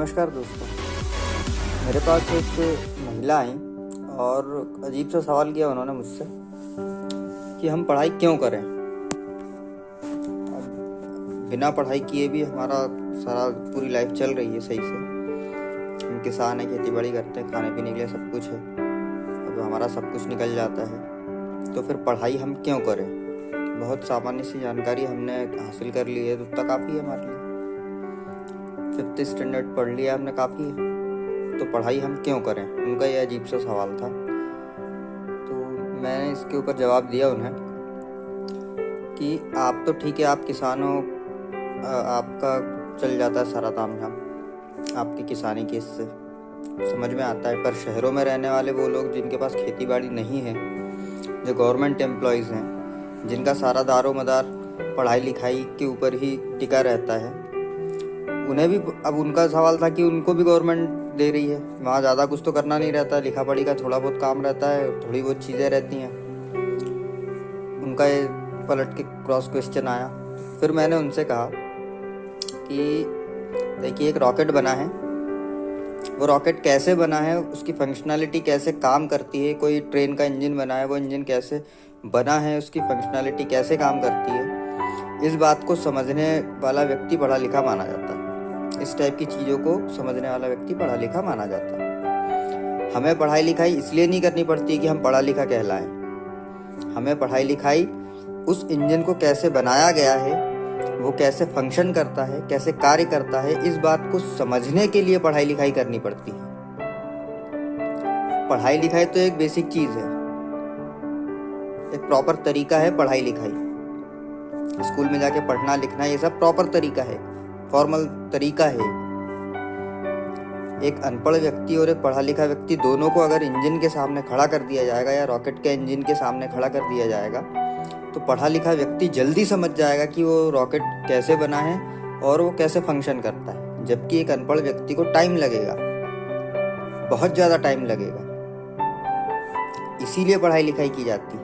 नमस्कार दोस्तों। मेरे पास एक महिला आई और अजीब सा सवाल किया उन्होंने मुझसे कि हम पढ़ाई क्यों करें। अब बिना पढ़ाई किए भी हमारा सारा पूरी लाइफ चल रही है सही से। हम किसान हैं, खेती बाड़ी करते हैं, खाने पीने के लिए सब कुछ है। अब हमारा सब कुछ निकल जाता है तो फिर पढ़ाई हम क्यों करें। बहुत सामान्य सी जानकारी हमने हासिल कर ली है तो उतना काफ़ी है हमारे लिए। 5th स्टैंडर्ड पढ़ लिया हमने, काफ़ी है। तो पढ़ाई हम क्यों करें, उनका ये अजीब सा सवाल था। तो मैंने इसके ऊपर जवाब दिया उन्हें कि आप तो ठीक है, आप किसान हो, आपका चल जाता है सारा काम झाम, आपकी किसानी की इससे समझ में आता है। पर शहरों में रहने वाले वो लोग जिनके पास खेती बाड़ी नहीं है, जो गवर्नमेंट एम्प्लॉयज़ हैं, जिनका सारा दारो मदार पढ़ाई लिखाई के ऊपर ही टिका रहता है, उन्हें भी अब उनका सवाल था कि उनको भी गवर्नमेंट दे रही है, वहाँ ज़्यादा कुछ तो करना नहीं रहता है, लिखा पढ़ी का थोड़ा बहुत काम रहता है, थोड़ी बहुत चीज़ें रहती हैं। उनका ये पलट के क्रॉस क्वेश्चन आया। फिर मैंने उनसे कहा कि देखिए, एक रॉकेट बना है, वो रॉकेट कैसे बना है, उसकी फंक्शनैलिटी कैसे काम करती है। कोई ट्रेन का इंजन बना है, वो इंजन कैसे बना है, उसकी फंक्शनैलिटी कैसे काम करती है, इस बात को समझने वाला व्यक्ति पढ़ा लिखा माना जाता है। इस टाइप की चीज़ों को समझने वाला व्यक्ति पढ़ा लिखा माना जाता है। हमें पढ़ाई लिखाई इसलिए नहीं करनी पड़ती कि हम पढ़ा लिखा कहलाएं। हमें पढ़ाई लिखाई उस इंजन को कैसे बनाया गया है, वो कैसे फंक्शन करता है, कैसे कार्य करता है, इस बात को समझने के लिए पढ़ाई लिखाई करनी पड़ती है। पढ़ाई लिखाई तो एक बेसिक चीज़ है, एक प्रॉपर तरीका है पढ़ाई लिखाई। स्कूल में जाके पढ़ना लिखना ये सब प्रॉपर तरीका है, फॉर्मल तरीका है। एक अनपढ़ व्यक्ति और एक पढ़ा लिखा व्यक्ति दोनों को अगर इंजन के सामने खड़ा कर दिया जाएगा या रॉकेट के इंजन के सामने खड़ा कर दिया जाएगा तो पढ़ा लिखा व्यक्ति जल्दी समझ जाएगा कि वो रॉकेट कैसे बना है और वो कैसे फंक्शन करता है। जबकि एक अनपढ़ व्यक्ति को टाइम लगेगा, बहुत ज़्यादा टाइम लगेगा। इसीलिए पढ़ाई लिखाई की जाती है।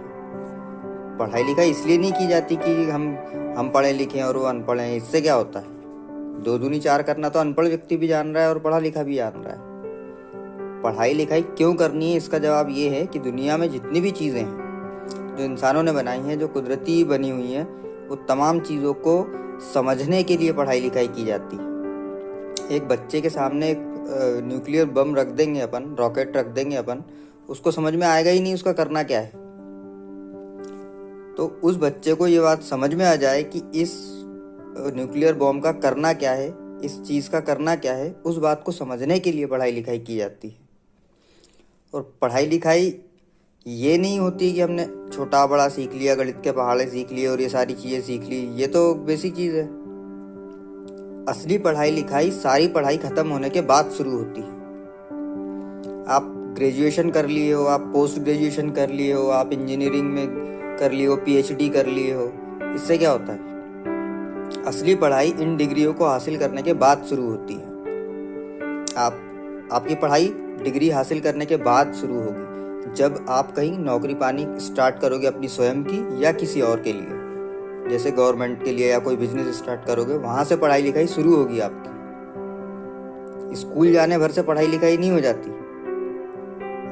पढ़ाई लिखाई इसलिए नहीं की जाती कि हम पढ़े लिखे और वो अनपढ़ हैं। इससे क्या होता है, 2 दूनी 4 करना तो अनपढ़ व्यक्ति भी जान रहा है और पढ़ा लिखा भी जान रहा है। पढ़ाई लिखाई क्यों करनी है, इसका जवाब ये है कि दुनिया में जितनी भी चीज़ें हैं जो इंसानों ने बनाई हैं, जो कुदरती बनी हुई हैं, वो तमाम चीज़ों को समझने के लिए पढ़ाई लिखाई की जाती है। एक बच्चे के सामने एक न्यूक्लियर बम रख देंगे अपन, रॉकेट रख देंगे अपन, उसको समझ में आएगा ही नहीं उसका करना क्या है। तो उस बच्चे को ये बात समझ में आ जाए कि इस न्यूक्लियर बॉम्ब का करना क्या है, इस चीज़ का करना क्या है, उस बात को समझने के लिए पढ़ाई लिखाई की जाती है। और पढ़ाई लिखाई ये नहीं होती कि हमने छोटा बड़ा सीख लिया, गणित के पहाड़े सीख लिए और ये सारी चीज़ें सीख ली, ये तो बेसिक चीज़ है। असली पढ़ाई लिखाई सारी पढ़ाई ख़त्म होने के बाद शुरू होती है। आप ग्रेजुएशन कर लिए हो, आप पोस्ट ग्रेजुएशन कर लिए हो, आप इंजीनियरिंग में कर लिए हो, PhD कर लिए हो, इससे क्या होता है? असली पढ़ाई इन डिग्रियों को हासिल करने के बाद शुरू होती है। आपकी पढ़ाई डिग्री हासिल करने के बाद शुरू होगी जब आप कहीं नौकरी पानी स्टार्ट करोगे अपनी स्वयं की या किसी और के लिए, जैसे गवर्नमेंट के लिए या कोई बिजनेस स्टार्ट करोगे, वहाँ से पढ़ाई लिखाई शुरू होगी आपकी। स्कूल जाने भर से पढ़ाई लिखाई नहीं हो जाती।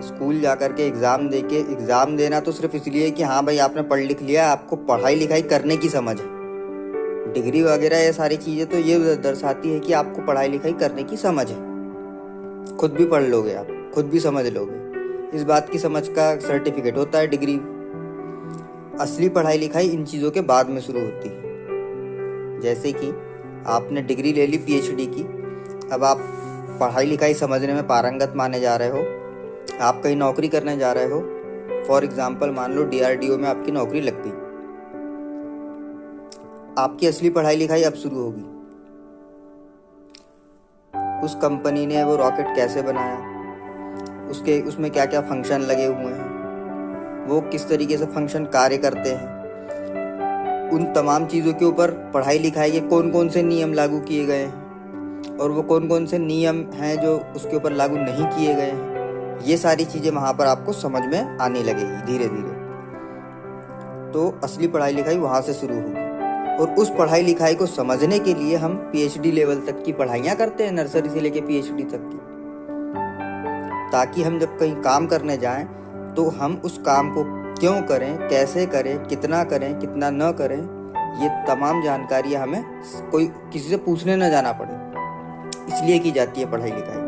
स्कूल जाकर के एग्ज़ाम दे के, एग्ज़ाम देना तो सिर्फ इसलिए कि हाँ भाई आपने पढ़ लिख लिया, आपको पढ़ाई लिखाई करने की समझ है। डिग्री वगैरह ये सारी चीज़ें तो ये दर्शाती है कि आपको पढ़ाई लिखाई करने की समझ है। खुद भी पढ़ लोगे, आप खुद भी समझ लोगे, इस बात की समझ का सर्टिफिकेट होता है डिग्री। असली पढ़ाई लिखाई इन चीज़ों के बाद में शुरू होती है। जैसे कि आपने डिग्री ले ली PhD की, अब आप पढ़ाई लिखाई समझने में पारंगत माने जा रहे हो, आप कहीं नौकरी करने जा रहे हो। फॉर एग्जाम्पल मान लो DRDO में आपकी नौकरी लग गई। आपकी असली पढ़ाई लिखाई अब शुरू होगी। उस कंपनी ने वो रॉकेट कैसे बनाया, उसमें क्या क्या फंक्शन लगे हुए हैं, वो किस तरीके से फंक्शन कार्य करते हैं, उन तमाम चीज़ों के ऊपर पढ़ाई लिखाई के कौन कौन से नियम लागू किए गए हैं और वो कौन कौन से नियम हैं जो उसके ऊपर लागू नहीं किए गए हैं, ये सारी चीज़ें वहाँ पर आपको समझ में आने लगेगी धीरे धीरे। तो असली पढ़ाई लिखाई वहाँ से शुरू होगी। और उस पढ़ाई लिखाई को समझने के लिए हम पीएचडी लेवल तक की पढ़ाइयाँ करते हैं, नर्सरी से लेके पीएचडी तक की, ताकि हम जब कहीं काम करने जाएं तो हम उस काम को क्यों करें, कैसे करें, कितना न करें, ये तमाम जानकारियाँ हमें कोई किसी से पूछने न जाना पड़े। इसलिए की जाती है पढ़ाई लिखाई,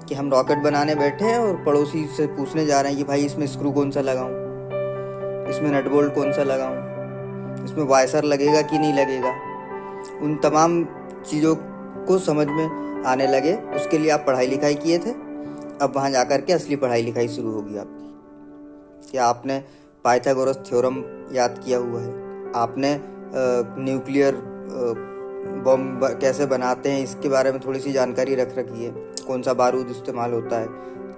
कि हम रॉकेट बनाने बैठे हैं और पड़ोसी से पूछने जा रहे हैं कि भाई इसमें स्क्रू कौन सा लगाऊं, इसमें नट बोल्ट कौन सा लगाऊं, इसमें वाइसर लगेगा कि नहीं लगेगा। उन तमाम चीज़ों को समझ में आने लगे, उसके लिए आप पढ़ाई लिखाई किए थे। अब वहाँ जा कर के असली पढ़ाई लिखाई शुरू होगी आपकी। क्या आपने पाइथागोरस थ्योरम याद किया हुआ है, आपने न्यूक्लियर बम कैसे बनाते हैं इसके बारे में थोड़ी सी जानकारी रख रखी है, कौन सा बारूद इस्तेमाल होता है,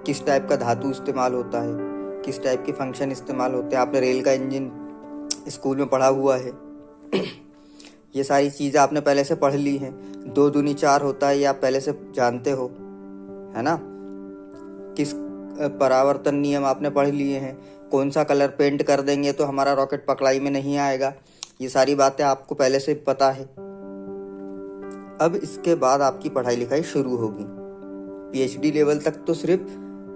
किस टाइप का धातु इस्तेमाल होता है, किस टाइप के फंक्शन इस्तेमाल होते हैं, आपने रेल का इंजन स्कूल में पढ़ा हुआ है। ये सारी चीज़ें आपने पहले से पढ़ ली हैं। 2 दूनी 4 होता है, ये आप पहले से जानते हो, है ना। किस परावर्तन नियम आपने पढ़ लिए हैं, कौन सा कलर पेंट कर देंगे तो हमारा रॉकेट पकड़ाई में नहीं आएगा, ये सारी बातें आपको पहले से पता है। अब इसके बाद आपकी पढ़ाई लिखाई शुरू होगी। पीएचडी लेवल तक तो सिर्फ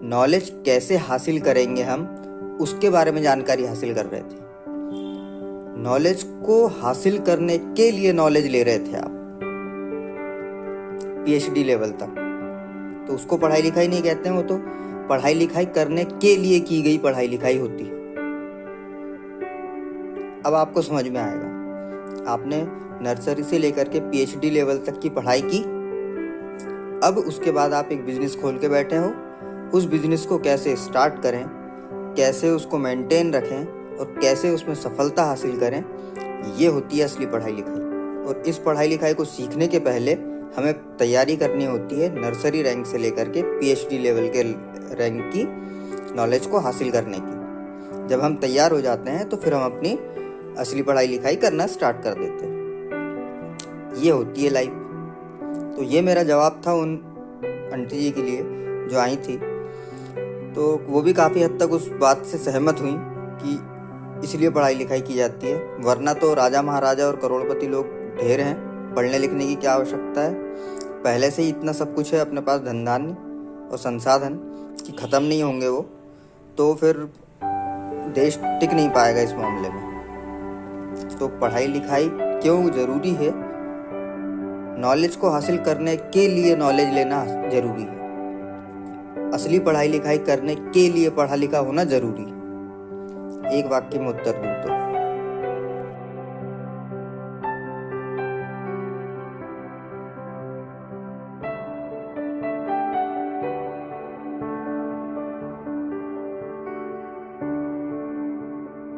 नॉलेज कैसे हासिल करेंगे हम, उसके बारे में जानकारी हासिल कर रहे थे। नॉलेज को हासिल करने के लिए नॉलेज ले रहे थे आप पीएचडी लेवल तक, तो उसको पढ़ाई लिखाई नहीं कहते हैं। वो तो पढ़ाई लिखाई करने के लिए की गई पढ़ाई लिखाई होती है। अब आपको समझ में आएगा, आपने नर्सरी से लेकर के पीएचडी लेवल तक की पढ़ाई की। अब उसके बाद आप एक बिजनेस खोल के बैठे हो, उस बिजनेस को कैसे स्टार्ट करें, कैसे उसको मेंटेन रखें और कैसे उसमें सफलता हासिल करें, ये होती है असली पढ़ाई लिखाई। और इस पढ़ाई लिखाई को सीखने के पहले हमें तैयारी करनी होती है नर्सरी रैंक से लेकर के पीएचडी लेवल के रैंक की नॉलेज को हासिल करने की। जब हम तैयार हो जाते हैं तो फिर हम अपनी असली पढ़ाई लिखाई करना स्टार्ट कर देते हैं। ये होती है लाइफ। तो ये मेरा जवाब था उन आंटी जी के लिए जो आई थी। तो वो भी काफ़ी हद तक उस बात से सहमत हुई कि इसलिए पढ़ाई लिखाई की जाती है, वरना तो राजा महाराजा और करोड़पति लोग ढेर हैं, पढ़ने लिखने की क्या आवश्यकता है। पहले से ही इतना सब कुछ है अपने पास, धन धान्य और संसाधन कि ख़त्म नहीं होंगे वो, तो फिर देश टिक नहीं पाएगा इस मामले में। तो पढ़ाई लिखाई क्यों ज़रूरी है? नॉलेज को हासिल करने के लिए नॉलेज लेना ज़रूरी है। असली पढ़ाई लिखाई करने के लिए पढ़ा लिखा होना ज़रूरी है। एक वाक्य में उत्तर दूँ तो